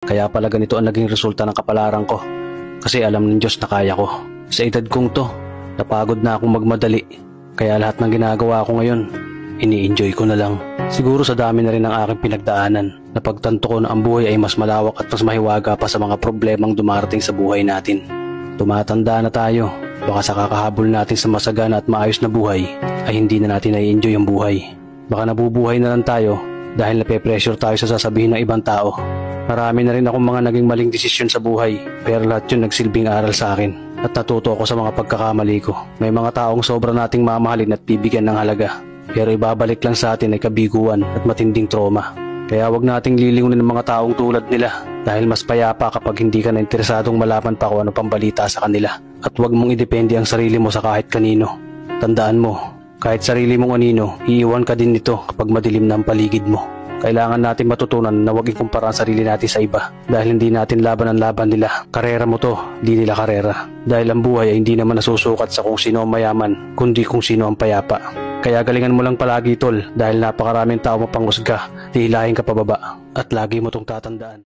Kaya pala ganito ang naging resulta ng kapalaran ko. Kasi alam ng Diyos na kaya ko. Sa edad kong to, napagod na akong magmadali. Kaya lahat ng ginagawa ko ngayon, ini-enjoy ko na lang. Siguro sa dami na rin ng aking pinagdaanan, napagtanto ko na ang buhay ay mas malawak at mas mahiwaga pa sa mga problemang dumarating sa buhay natin. Tumatanda na tayo, baka sa kakahabol natin sa masagana at maayos na buhay, ay hindi na natin na-enjoy ang buhay. Baka nabubuhay na lang tayo dahil nape-pressure tayo sa sasabihin ng ibang tao. Marami na rin akong mga naging maling desisyon sa buhay, pero lahat yun nagsilbing aral sa akin at natuto ako sa mga pagkakamali ko. May mga taong sobra nating mamahalin at bibigyan ng halaga, pero ibabalik lang sa atin ay kabiguan at matinding trauma. Kaya wag nating lilingunin ng mga taong tulad nila dahil mas payapa kapag hindi ka na interesadong malaman pa kung ano pang balita sa kanila. At wag mong idepende ang sarili mo sa kahit kanino. Tandaan mo, kahit sarili mong anino, iiwan ka din nito kapag madilim na ang paligid mo. Kailangan natin matutunan na huwag ikumpara ang sarili natin sa iba dahil hindi natin laban ang laban nila. Karera mo to, di nila karera. Dahil ang buhay ay hindi naman nasusukat sa kung sino ang mayaman, kundi kung sino ang payapa. Kaya galingan mo lang palagi tol dahil napakaraming tao mapanghusga, hihilahin ka pababa at lagi mo tong tatandaan.